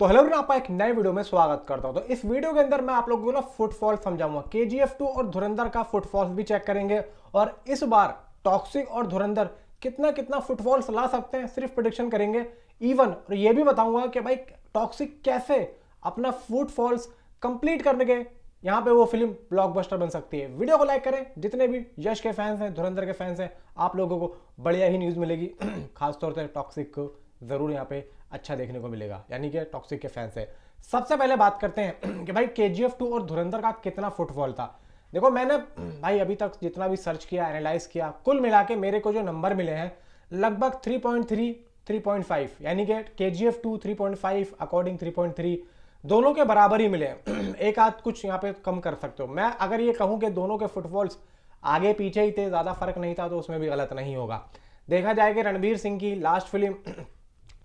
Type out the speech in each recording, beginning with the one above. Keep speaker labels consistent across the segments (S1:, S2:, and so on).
S1: तो hello friend, आपका एक नए वीडियो में स्वागत करता हूं। तो इस वीडियो के अंदर मैं आप लोगों को ना फुटफॉल समझाऊंगा। KGF 2 और धुरंधर का फुटफॉल्स भी चेक करेंगे और इस बार टॉक्सिक और धुरंधर कितना कितना फुटफॉल्स ला सकते हैं सिर्फ प्रेडिक्शन करेंगे। इवन और ये भी बताऊंगा कि भाई टॉक्सिक कैसे अपना फुटफॉल्स कंप्लीट करने के यहाँ पे वो फिल्म ब्लॉकबस्टर बन सकती है। वीडियो को लाइक करें। जितने भी यश के फैंस हैं, धुरंधर के फैंस हैं, आप लोगों को बढ़िया ही न्यूज़ मिलेगी। खासतौर से टॉक्सिक को ज़रूर यहाँ पे अच्छा देखने को मिलेगा, यानी कि टॉक्सिक के फैंस है। सबसे पहले बात करते हैं कि भाई KGF 2 और धुरंधर का कितना फुटफॉल था। देखो मैंने भाई अभी तक जितना भी सर्च किया, एनालाइज किया, कुल मिला के मेरे को जो नंबर मिले हैं लगभग 3.3 3.5, यानी कि KGF 2 3.5 अकॉर्डिंग 3.3 दोनों के बराबर ही मिले हैं। एक आध कुछ यहाँ पे कम कर सकते हो। मैं अगर ये कहूँ कि दोनों के फुटफॉल्स आगे पीछे ही थे, ज़्यादा फर्क नहीं था, तो उसमें भी गलत नहीं होगा। देखा जाए कि रणवीर सिंह की लास्ट फिल्म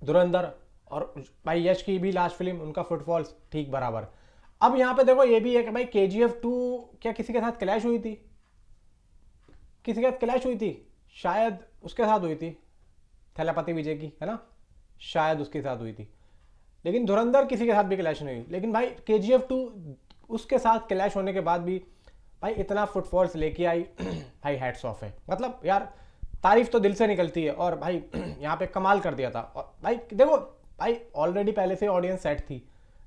S1: धुरंधर और भाई यश की भी लास्ट फिल्म, उनका फुटफॉल्स ठीक बराबर। अब यहाँ पे देखो ये भी है कि भाई KGF 2 क्या किसी के साथ क्लैश हुई थी? किसी के साथ क्लैश हुई थी? शायद उसके साथ हुई थी, थैलापति विजय की, है ना? शायद उसके साथ हुई थी। लेकिन धुरंधर किसी के साथ भी क्लैश नहीं हुई। लेकिन भाई KGF 2 उसके साथ क्लैश होने के बाद भी भाई इतना फुटफॉल्स लेके आई। भाई हैट्स ऑफ है। मतलब यार तारीफ तो दिल से निकलती है। और भाई यहाँ पे कमाल कर दिया था। और भाई देखो भाई ऑलरेडी पहले से ऑडियंस सेट थी,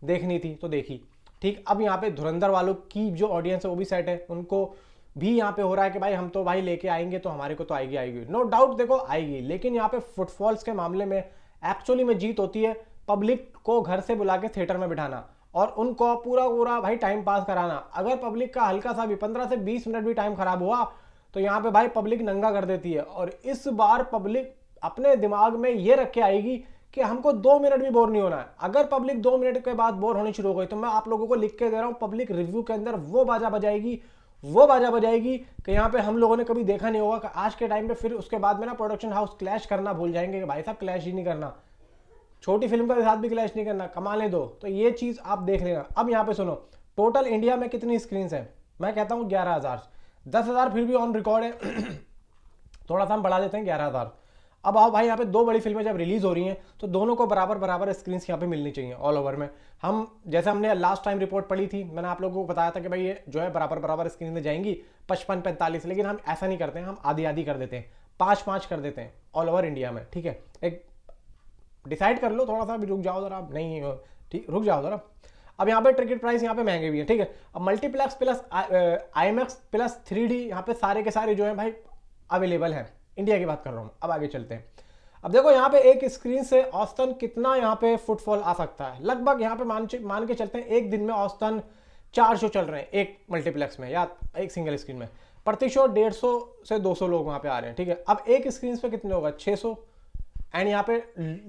S1: देखनी थी तो देखी। ठीक, अब यहाँ पे धुरंधर वालों की जो ऑडियंस है वो भी सेट है, उनको भी यहाँ पे हो रहा है कि भाई हम तो भाई लेके आएंगे तो हमारे को तो आएगी आएगी, नो डाउट देखो आएगी। लेकिन यहाँ पे फुटफॉल्स के मामले में एक्चुअली में जीत होती है पब्लिक को घर से बुला के थिएटर में बिठाना और उनको पूरा पूरा भाई टाइम पास कराना। अगर पब्लिक का हल्का सा भी 15 से 20 मिनट भी टाइम खराब हुआ तो यहाँ पे भाई पब्लिक नंगा कर देती है। और इस बार पब्लिक अपने दिमाग में ये रख के आएगी कि हमको 2 मिनट भी बोर नहीं होना है। अगर पब्लिक 2 मिनट के बाद बोर होनी शुरू हो गई तो मैं आप लोगों को लिख के दे रहा हूँ, पब्लिक रिव्यू के अंदर वो बाजा बजाएगी कि यहाँ पे हम लोगों ने कभी देखा नहीं होगा। कि आज के टाइम पे फिर उसके बाद में ना प्रोडक्शन हाउस क्लैश करना भूल जाएंगे कि भाई साहब क्लैश ही नहीं करना, छोटी फिल्म के साथ भी क्लैश नहीं करना, कमाने दो। तो ये चीज़ आप देख लेना। अब यहाँ पे सुनो, टोटल इंडिया में कितनी स्क्रीन है? मैं कहता हूँ 11,000। 10,000 फिर भी ऑन रिकॉर्ड है। थोड़ा सा हम बढ़ा देते हैं 11,000। अब आओ भाई, यहाँ पे दो बड़ी फिल्में जब रिलीज हो रही हैं तो दोनों को बराबर बराबर स्क्रीन यहाँ पे मिलनी चाहिए ऑल ओवर में। हम जैसे हमने लास्ट टाइम रिपोर्ट पढ़ी थी, मैंने आप लोगों को बताया था कि भाई ये जो है बराबर बराबर स्क्रीन में जाएंगी 55-45। लेकिन हम ऐसा नहीं करते हैं, हम आधी आधी कर देते हैं, 5-5 कर देते हैं ऑल ओवर इंडिया में। ठीक है, एक डिसाइड कर लो, थोड़ा सा भी रुक जाओ जरा। नहीं ठीक, रुक जाओ जरा। अब यहाँ पे टिकट प्राइस यहाँ पे महंगे भी है। ठीक है, अब multiplex plus IMAX plus 3D यहाँ पे सारे के सारे जो है भाई अवेलेबल हैं। इंडिया की बात कर रहा हूँ। अब आगे चलते हैं। अब देखो यहाँ पे एक स्क्रीन से औसतन कितना यहाँ पे फुटफॉल आ सकता है। लगभग यहाँ पे मान के चलते हैं एक दिन में औसतन 4 शो चल रहे हैं एक मल्टीप्लेक्स में या एक सिंगल स्क्रीन में। प्रति शो 150 से 200 लोग वहाँ पे आ रहे हैं। ठीक है, अब एक स्क्रीन पे कितने होगा? 600। एंड यहाँ पे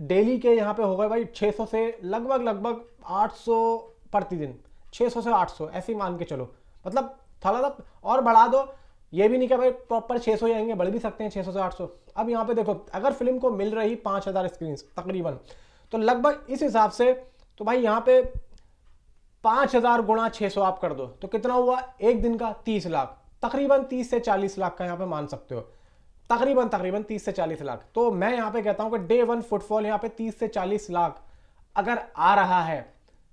S1: डेली के यहाँ पे होगा भाई 600 से लगभग 800 प्रतिदिन। 600 से 800 ऐसे ही मान के चलो। मतलब थोड़ा सा और बढ़ा दो, ये भी नहीं कि भाई प्रॉपर 600 ही आएंगे, बढ़ भी सकते हैं 600 से 800। अब यहाँ पे देखो, अगर फिल्म को मिल रही 5,000 स्क्रीन तकरीबन, तो लगभग इस हिसाब से तो भाई यहाँ पे 5,000 गुणा 600 आप कर दो तो कितना हुआ एक दिन का? 30 लाख, तकरीबन 30 से 40 लाख का यहाँ पे मान सकते हो। तकरीबन 30 से 40 लाख। तो मैं यहाँ पे कहता हूँ कि डे 1 फुटफॉल यहाँ पे 30 से 40 लाख अगर आ रहा है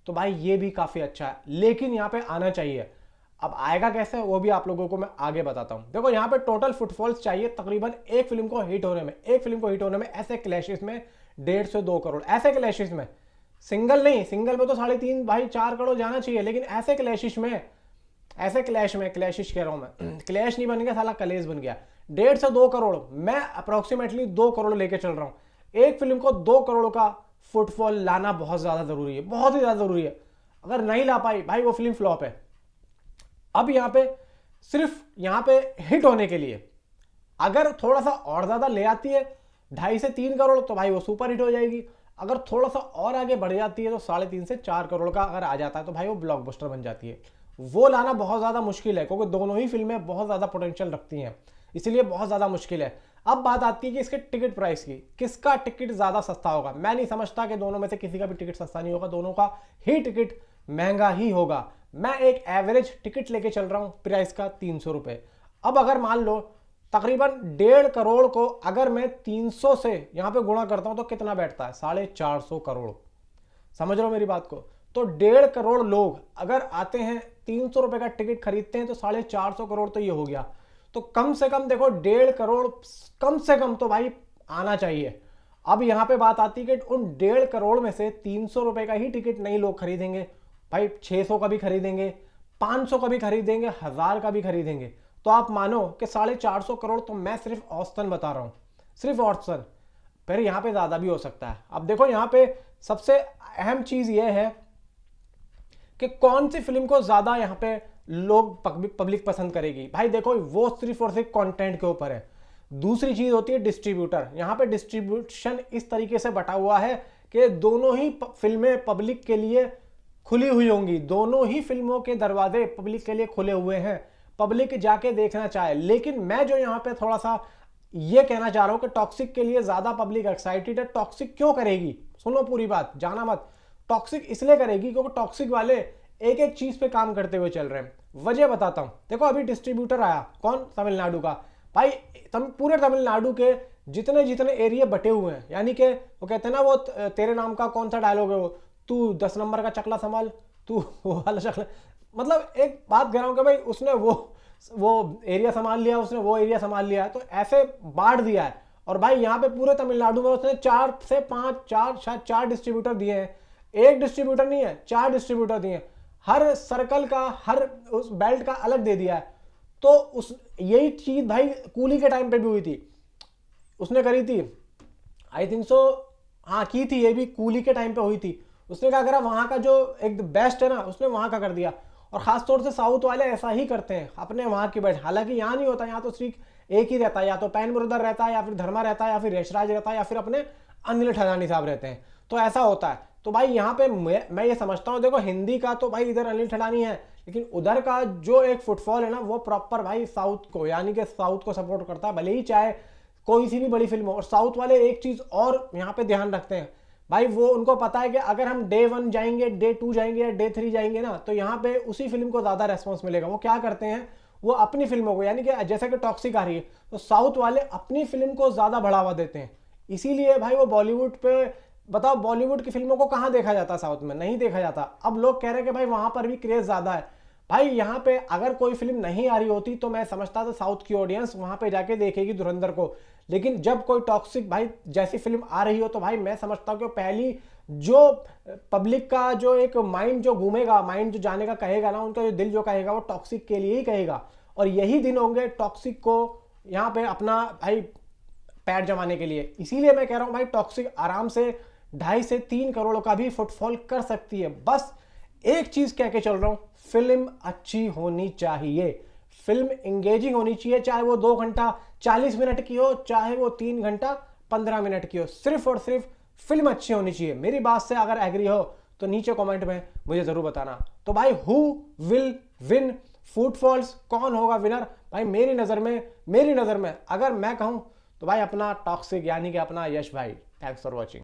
S1: तो भाई ये भी काफी अच्छा है। लेकिन यहाँ पे आना चाहिए। अब आएगा कैसे वो भी आप लोगों को मैं आगे बताता हूँ। देखो यहाँ पे टोटल फुटफॉल्स चाहिए तकरीबन एक फिल्म को हिट होने में ऐसे क्लैशेस में 1.5 से 2 करोड़। ऐसे क्लैशेस में, सिंगल नहीं, सिंगल में तो 3.5 भाई 4 करोड़ जाना चाहिए। लेकिन ऐसे क्लैशेस में, ऐसे क्लैशेस कह रहा हूं मैं, क्लैश नहीं बन गया साला, कलेश बन गया। 1.5 से 2 करोड़, मैं अप्रोक्सीमेटली 2 करोड़ लेके चल रहा हूं। एक फिल्म को 2 करोड़ का फुटफॉल लाना बहुत ज्यादा जरूरी है, बहुत ही ज्यादा जरूरी है। अगर नहीं ला पाई भाई वो फिल्म फ्लॉप है। अब यहां पे सिर्फ यहां पे हिट होने के लिए अगर थोड़ा सा और ज्यादा ले आती है 2.5 से 3 करोड़ तो भाई वो सुपर हिट हो जाएगी। अगर थोड़ा सा और आगे बढ़ जाती है तो 3.5 से 4 करोड़ का अगर आ जाता है तो भाई वो ब्लॉकबस्टर बन जाती है। वो लाना बहुत ज्यादा मुश्किल है क्योंकि दोनों ही फिल्में बहुत ज्यादा पोटेंशियल रखती हैं, इसलिए बहुत ज्यादा मुश्किल है। अब बात आती है कि इसके टिकट प्राइस की, किसका टिकट ज्यादा सस्ता होगा? मैं नहीं समझता कि दोनों में से किसी का भी टिकट सस्ता नहीं होगा, दोनों का ही टिकट महंगा ही होगा। मैं एक एवरेज टिकट लेके चल रहा हूं प्राइस का 300 रुपए। अब अगर मान लो तकरीबन 1.5 करोड़ को अगर मैं 300 से यहां पे गुणा करता हूं तो कितना बैठता है? 450 करोड़। समझ रहे हो मेरी बात को? तो 1.5 करोड़ लोग अगर आते हैं, 300 रुपए का टिकट खरीदते हैं, तो 450 करोड़ तो ये हो गया। तो कम से कम देखो 1.5 करोड़ कम से कम तो भाई आना चाहिए। अब यहां पे बात आती है कि उन 1.5 करोड़ में से 300 रुपए का ही टिकट नहीं लोग खरीदेंगे भाई, 600 का भी खरीदेंगे, 500 का भी खरीदेंगे, 1000 का भी खरीदेंगे। तो आप मानो कि 450 करोड़, तो मैं सिर्फ औसतन बता रहा हूं, सिर्फ औसतन, फिर यहां पे ज्यादा भी हो सकता है। अब देखो यहां पे सबसे अहम चीज यह है कि कौन सी फिल्म को ज्यादा यहां पे लोग पब्लिक पसंद करेगी। भाई देखो वो सिर्फ और सिर्फ कंटेंट के ऊपर है। दूसरी चीज होती है डिस्ट्रीब्यूटर। यहां पे डिस्ट्रीब्यूशन इस तरीके से बटा हुआ है कि दोनों ही फिल्में पब्लिक के लिए खुली हुई होंगी, दोनों ही फिल्मों के दरवाजे पब्लिक के लिए खुले हुए हैं, पब्लिक जाके देखना चाहे। लेकिन मैं जो यहां पे थोड़ा सा ये कहना चाह रहा हूं कि टॉक्सिक के लिए ज्यादा पब्लिक एक्साइटेड है। टॉक्सिक क्यों करेगी, सुनो पूरी बात, जाना मत। टॉक्सिक इसलिए करेगी क्योंकि टॉक्सिक वाले एक एक चीज पे काम करते हुए चल रहे हैं। वजह बताता हूं। देखो अभी डिस्ट्रीब्यूटर आया, कौन? तमिलनाडु का। भाई पूरे तमिलनाडु के जितने जितने एरिया बटे हुए हैं, यानी कि वो कहते हैं ना, वो तेरे नाम का कौन सा डायलॉग है वो, तू 10 नंबर का चकला संभाल, तू वो वाला चकला, मतलब एक बात कह रहा हूं कि भाई उसने वो एरिया संभाल लिया, उसने वो एरिया संभाल लिया, तो ऐसे बांट दिया है। और भाई यहाँ पे पूरे तमिलनाडु में उसने 4 से 5 शायद 4 डिस्ट्रीब्यूटर दिए हैं। एक डिस्ट्रीब्यूटर नहीं है, 4 डिस्ट्रीब्यूटर दिए हैं। हर सर्कल का, हर उस बेल्ट का अलग दे दिया है। तो उस यही चीज भाई कूली के टाइम पे भी हुई थी, उसने करी थी, आई थिंक सो, हाँ की थी, ये भी कूली के टाइम पे हुई थी। उसने क्या करा, वहां का जो एक बेस्ट है ना, उसने वहां का कर दिया। और खासतौर से साउथ वाले ऐसा ही करते हैं अपने वहां की बेल्ट। हालांकि यहाँ नहीं होता, यहाँ तो सिर्फ एक ही रहता है, या तो पैन ब्रदर रहता है, या फिर धर्मा रहता है, या फिर यशराज रहता है, या फिर अपने अनिल ठलानी साहब रहते हैं। तो ऐसा होता है। तो भाई यहाँ पे मैं ये समझता हूँ, देखो हिंदी का तो भाई इधर अनिल ठलानी है, लेकिन उधर का जो एक फुटफॉल है ना, वो प्रॉपर भाई साउथ को, यानी कि साउथ को सपोर्ट करता है, भले ही चाहे कोई सी भी बड़ी फिल्म हो। और साउथ वाले एक चीज और यहाँ पे ध्यान रखते हैं भाई, वो उनको पता है कि अगर हम डे 1 जाएंगे, डे 2 जाएंगे या डे 3 जाएंगे ना, तो यहाँ पे उसी फिल्म को ज्यादा रेस्पॉन्स मिलेगा। वो क्या करते हैं, वो अपनी फिल्मों को, यानी कि जैसे कि टॉक्सिक आ रही है, तो साउथ वाले अपनी फिल्म को ज्यादा बढ़ावा देते हैं। इसीलिए भाई वो बॉलीवुड पे, बताओ बॉलीवुड की फिल्मों को कहां देखा जाता, साउथ में नहीं देखा जाता। अब लोग कह रहे हैं कि भाई वहां पर भी क्रेज ज्यादा है। भाई यहाँ पे अगर कोई फिल्म नहीं आ रही होती तो मैं समझता था साउथ की ऑडियंस वहां पे जाके देखेगी धुरंधर को। लेकिन जब कोई टॉक्सिक भाई जैसी फिल्म आ रही हो, तो भाई मैं समझता हूँ कि पहली जो पब्लिक का जो एक माइंड जो घूमेगा, माइंड जो जाने का कहेगा ना, उनका जो दिल जो कहेगा, वो टॉक्सिक के लिए ही कहेगा। और यही दिन होंगे टॉक्सिक को यहाँ पे अपना भाई पैर जमाने के लिए। इसीलिए मैं कह रहा हूं भाई, टॉक्सिक आराम से 2.5 से 3 करोड़ का भी फुटफॉल कर सकती है। बस एक चीज कह के चल रहा हूं, फिल्म अच्छी होनी चाहिए, फिल्म एंगेजिंग होनी चाहिए, चाहे वो 2 घंटा 40 मिनट की हो, चाहे वो 3 घंटा 15 मिनट की हो, सिर्फ और सिर्फ फिल्म अच्छी होनी चाहिए। मेरी बात से अगर एग्री हो तो नीचे कमेंट में मुझे जरूर बताना। तो भाई हु विल विन फुटफॉल्स, कौन होगा विनर? भाई मेरी नजर में अगर मैं कहूं तो भाई अपना टॉक्सिक, यानी कि अपना यश भाई। Thanks for watching.